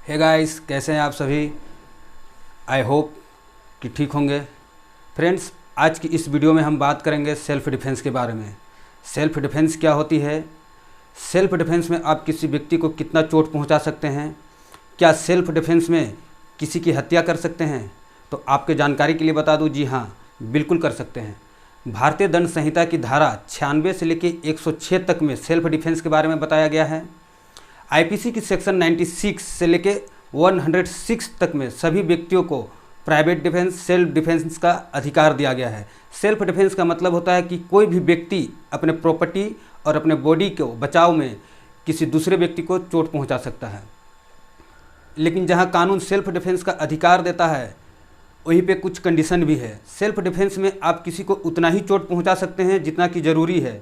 Hey guys, कैसे हैं आप सभी। आई होप कि ठीक होंगे। फ्रेंड्स, आज की इस वीडियो में हम बात करेंगे सेल्फ डिफेंस के बारे में। सेल्फ डिफेंस क्या होती है, सेल्फ डिफेंस में आप किसी व्यक्ति को कितना चोट पहुंचा सकते हैं, क्या सेल्फ डिफेंस में किसी की हत्या कर सकते हैं। तो आपके जानकारी के लिए बता दूं, जी हाँ, बिल्कुल कर सकते हैं। भारतीय दंड संहिता की धारा 96 से लेकर 106 तक में सेल्फ डिफेंस के बारे में बताया गया है। आईपीसी की सेक्शन 96 से लेके 106 तक में सभी व्यक्तियों को प्राइवेट डिफेंस, सेल्फ डिफेंस का अधिकार दिया गया है। सेल्फ डिफेंस का मतलब होता है कि कोई भी व्यक्ति अपने प्रॉपर्टी और अपने बॉडी को बचाव में किसी दूसरे व्यक्ति को चोट पहुंचा सकता है। लेकिन जहां कानून सेल्फ डिफेंस का अधिकार देता है, वहीं पे कुछ कंडीशन भी है। सेल्फ डिफेंस में आप किसी को उतना ही चोट पहुंचा सकते हैं जितना कि ज़रूरी है।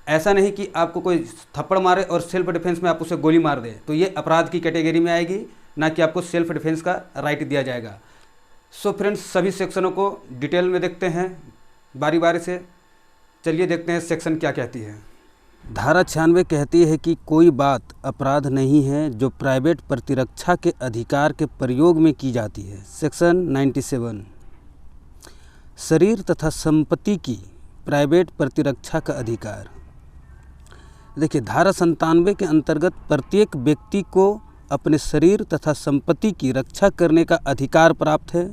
ऐसा नहीं कि आपको कोई थप्पड़ मारे और सेल्फ डिफेंस में आप उसे गोली मार दें, तो ये अपराध की कैटेगरी में आएगी, ना कि आपको सेल्फ डिफेंस का राइट दिया जाएगा। सो फ्रेंड्स, सभी सेक्शनों को डिटेल में देखते हैं बारी बारी से। चलिए देखते हैं सेक्शन क्या कहती है। धारा 96 कहती है कि कोई बात अपराध नहीं है जो प्राइवेट प्रतिरक्षा के अधिकार के प्रयोग में की जाती है। सेक्शन 97 शरीर तथा संपत्ति की प्राइवेट प्रतिरक्षा का अधिकार। देखिए, धारा 97 के अंतर्गत प्रत्येक व्यक्ति को अपने शरीर तथा संपत्ति की रक्षा करने का अधिकार प्राप्त है।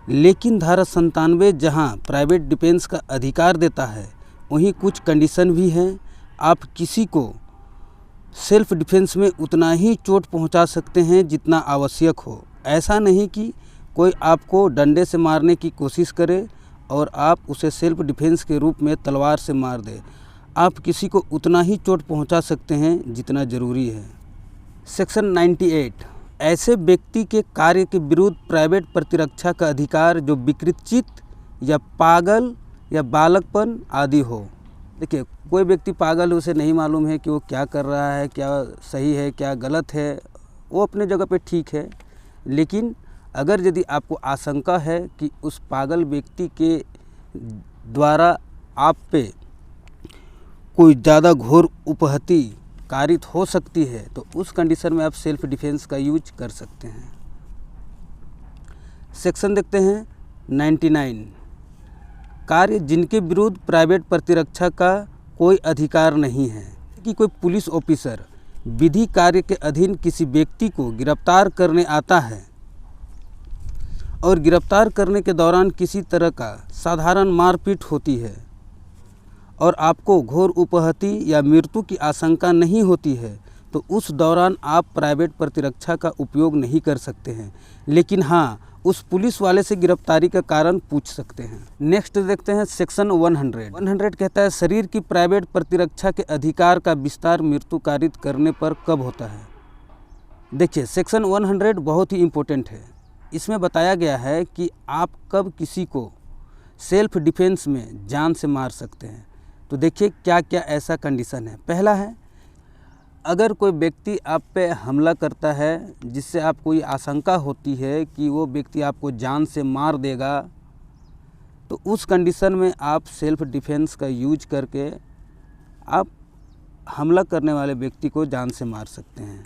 लेकिन धारा 97 जहां प्राइवेट डिफेंस का अधिकार देता है, वहीं कुछ कंडीशन भी हैं। आप किसी को सेल्फ डिफेंस में उतना ही चोट पहुंचा सकते हैं जितना आवश्यक हो। ऐसा नहीं कि कोई आपको डंडे से मारने की कोशिश करे और आप उसे सेल्फ डिफेंस के रूप में तलवार से मार दें। आप किसी को उतना ही चोट पहुंचा सकते हैं जितना ज़रूरी है। सेक्शन 98 ऐसे व्यक्ति के कार्य के विरुद्ध प्राइवेट प्रतिरक्षा का अधिकार जो विकृत या पागल या बालकपन आदि हो। देखिए, कोई व्यक्ति पागल है, उसे नहीं मालूम है कि वो क्या कर रहा है, क्या सही है क्या गलत है, वो अपने जगह पे ठीक है। लेकिन अगर यदि आपको आशंका है कि उस पागल व्यक्ति के द्वारा आप पे कोई ज़्यादा घोर उपहति कारित हो सकती है, तो उस कंडीशन में आप सेल्फ डिफेंस का यूज कर सकते हैं। सेक्शन देखते हैं 99 कार्य जिनके विरुद्ध प्राइवेट प्रतिरक्षा का कोई अधिकार नहीं है। कि कोई पुलिस ऑफिसर विधि कार्य के अधीन किसी व्यक्ति को गिरफ्तार करने आता है और गिरफ्तार करने के दौरान किसी तरह का साधारण मारपीट होती है और आपको घोर उपहति या मृत्यु की आशंका नहीं होती है, तो उस दौरान आप प्राइवेट प्रतिरक्षा का उपयोग नहीं कर सकते हैं। लेकिन हाँ, उस पुलिस वाले से गिरफ्तारी का कारण पूछ सकते हैं। नेक्स्ट देखते हैं सेक्शन 100 कहता है शरीर की प्राइवेट प्रतिरक्षा के अधिकार का विस्तार मृत्यु कारित करने पर कब होता है। देखिए, सेक्शन 100 बहुत ही इम्पोर्टेंट है। इसमें बताया गया है कि आप कब किसी को सेल्फ डिफेंस में जान से मार सकते हैं। तो देखिए क्या क्या ऐसा कंडीशन है। पहला है, अगर कोई व्यक्ति आप पे हमला करता है जिससे आपको ये आशंका होती है कि वो व्यक्ति आपको जान से मार देगा, तो उस कंडीशन में आप सेल्फ डिफेंस का यूज करके आप हमला करने वाले व्यक्ति को जान से मार सकते हैं।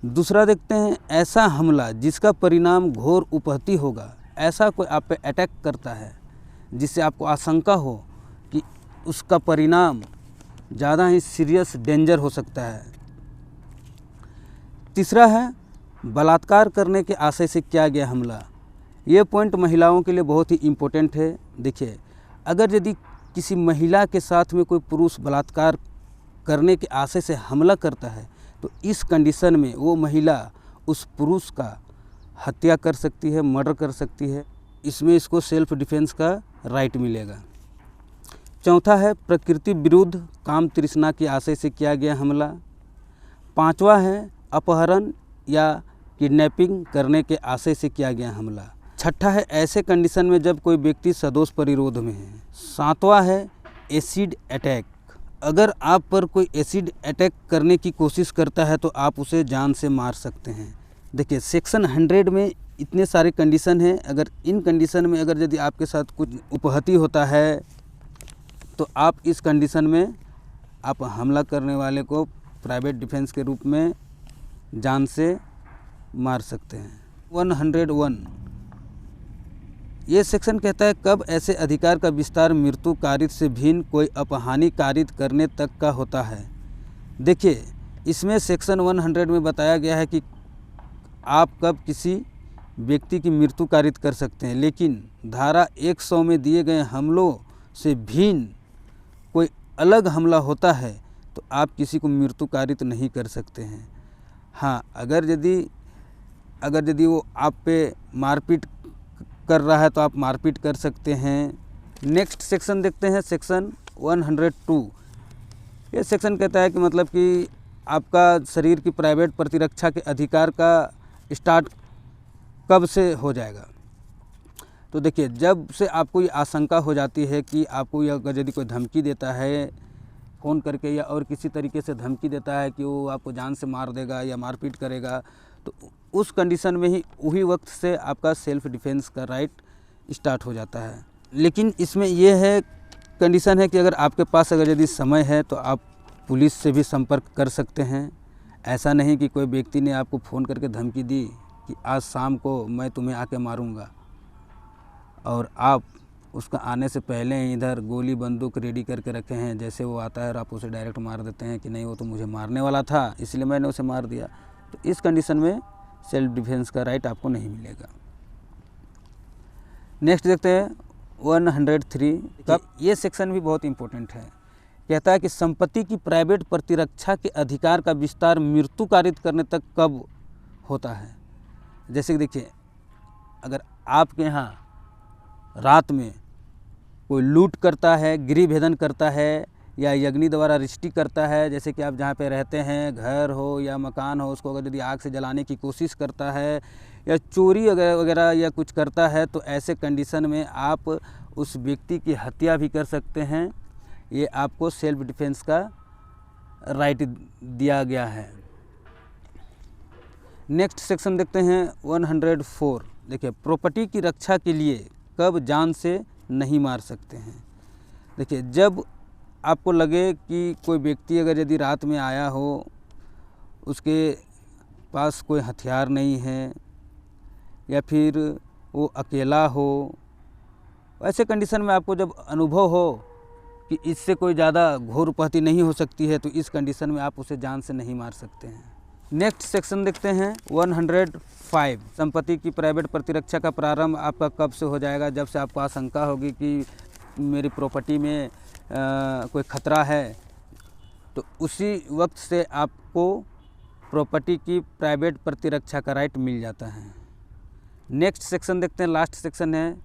दूसरा देखते हैं, ऐसा हमला जिसका परिणाम घोर उपहति होगा। ऐसा कोई आप पे अटैक करता है जिससे आपको आशंका हो कि उसका परिणाम ज़्यादा ही सीरियस डेंजर हो सकता है। तीसरा है, बलात्कार करने के आशय से किया गया हमला। ये पॉइंट महिलाओं के लिए बहुत ही इम्पोर्टेंट है। देखिए, अगर यदि किसी महिला के साथ में कोई पुरुष बलात्कार करने के आशय से हमला करता है, तो इस कंडीशन में वो महिला उस पुरुष का हत्या कर सकती है, मर्डर कर सकती है। इसमें इसको सेल्फ डिफेंस का राइट मिलेगा। चौथा है, प्रकृति विरुद्ध काम तृष्णा के आशय से किया गया हमला। पांचवा है, अपहरण या किडनैपिंग करने के आशय से किया गया हमला। छठा है, ऐसे कंडीशन में जब कोई व्यक्ति सदोष परिरोध में है। सातवां है, एसिड अटैक। अगर आप पर कोई एसिड अटैक करने की कोशिश करता है तो आप उसे जान से मार सकते हैं। देखिए, सेक्शन 100 में इतने सारे कंडीशन हैं। अगर इन कंडीशन में अगर यदि आपके साथ कुछ उपहति होता है, तो आप इस कंडीशन में आप हमला करने वाले को प्राइवेट डिफेंस के रूप में जान से मार सकते हैं। 101 ये सेक्शन कहता है कब ऐसे अधिकार का विस्तार मृत्यु कारित से भिन्न कोई अपहानि कारित करने तक का होता है। देखिए, इसमें सेक्शन 100 में बताया गया है कि आप कब किसी व्यक्ति की मृत्यु कारित कर सकते हैं, लेकिन धारा 100 में दिए गए हमलों से भिन्न कोई अलग हमला होता है तो आप किसी को मृत्यु कारित नहीं कर सकते हैं। हाँ, अगर यदि वो आप पे मारपीट कर रहा है तो आप मारपीट कर सकते हैं। नेक्स्ट सेक्शन देखते हैं, सेक्शन 102। ये सेक्शन कहता है कि मतलब कि आपका शरीर की प्राइवेट प्रतिरक्षा के अधिकार का स्टार्ट कब से हो जाएगा। तो देखिए, जब से आपको ये आशंका हो जाती है कि आपको अगर यदि कोई धमकी देता है फ़ोन करके या और किसी तरीके से धमकी देता है कि वो आपको जान से मार देगा या मारपीट करेगा, तो उस कंडीशन में ही वही वक्त से आपका सेल्फ डिफेंस का राइट स्टार्ट हो जाता है। लेकिन इसमें यह है कंडीशन है कि अगर आपके पास अगर यदि समय है तो आप पुलिस से भी संपर्क कर सकते हैं। ऐसा नहीं कि कोई व्यक्ति ने आपको फ़ोन करके धमकी दी कि आज शाम को मैं तुम्हें आके मारूंगा और आप उसका आने से पहले ही इधर गोली बंदूक रेडी करके रखे हैं, जैसे वो आता है और आप उसे डायरेक्ट मार देते हैं कि नहीं वो तो मुझे मारने वाला था इसलिए मैंने उसे मार दिया। तो इस कंडीशन में सेल्फ डिफेंस का राइट आपको नहीं मिलेगा। नेक्स्ट देखते हैं 103। ये सेक्शन भी बहुत इंपॉर्टेंट है। कहता है कि संपत्ति की प्राइवेट प्रतिरक्षा के अधिकार का विस्तार मृत्यु कारित करने तक कब होता है। जैसे कि देखिए, अगर आपके यहाँ रात में कोई लूट करता है, गृह भेदन करता है या अग्नि द्वारा रिष्टि करता है, जैसे कि आप जहाँ पे रहते हैं घर हो या मकान हो, उसको अगर यदि आग से जलाने की कोशिश करता है या चोरी वगैरह या कुछ करता है, तो ऐसे कंडीशन में आप उस व्यक्ति की हत्या भी कर सकते हैं। ये आपको सेल्फ डिफेंस का राइट दिया गया है। नेक्स्ट सेक्शन देखते हैं 104। देखिए, प्रॉपर्टी की रक्षा के लिए कब जान से नहीं मार सकते हैं। देखिए, जब आपको लगे कि कोई व्यक्ति अगर यदि रात में आया हो, उसके पास कोई हथियार नहीं है या फिर वो अकेला हो, ऐसे कंडीशन में आपको जब अनुभव हो कि इससे कोई ज़्यादा घोर उपहति नहीं हो सकती है, तो इस कंडीशन में आप उसे जान से नहीं मार सकते हैं। नेक्स्ट सेक्शन देखते हैं 105। संपत्ति की प्राइवेट प्रतिरक्षा का प्रारंभ आपका कब से हो जाएगा। जब से आपको आशंका होगी कि मेरी प्रॉपर्टी में कोई खतरा है, तो उसी वक्त से आपको प्रॉपर्टी की प्राइवेट प्रतिरक्षा का राइट मिल जाता है। नेक्स्ट सेक्शन देखते हैं, लास्ट सेक्शन है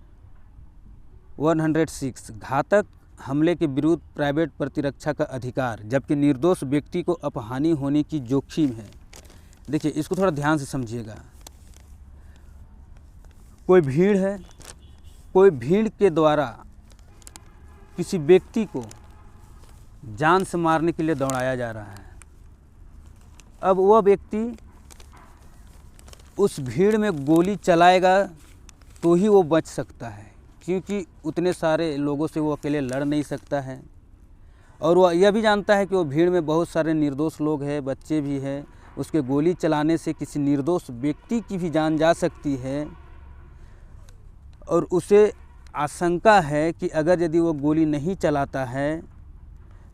106। घातक हमले के विरुद्ध प्राइवेट प्रतिरक्षा का अधिकार जबकि निर्दोष व्यक्ति को अपहानि होने की जोखिम है। देखिए, इसको थोड़ा ध्यान से समझिएगा। कोई भीड़ है, कोई भीड़ के द्वारा किसी व्यक्ति को जान से मारने के लिए दौड़ाया जा रहा है। अब वह व्यक्ति उस भीड़ में गोली चलाएगा तो ही वो बच सकता है, क्योंकि उतने सारे लोगों से वो अकेले लड़ नहीं सकता है। और वह यह भी जानता है कि वो भीड़ में बहुत सारे निर्दोष लोग हैं, बच्चे भी हैं। उसके गोली चलाने से किसी निर्दोष व्यक्ति की भी जान जा सकती है और उसे आशंका है कि अगर यदि वो गोली नहीं चलाता है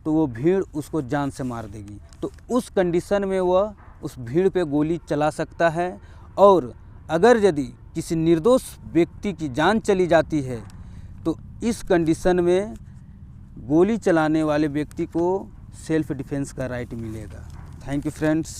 तो वो भीड़ उसको जान से मार देगी। तो उस कंडीशन में वह उस भीड़ पे गोली चला सकता है। और अगर यदि किसी निर्दोष व्यक्ति की जान चली जाती है तो इस कंडीशन में गोली चलाने वाले व्यक्ति को सेल्फ डिफेंस का राइट मिलेगा। Thank you friends.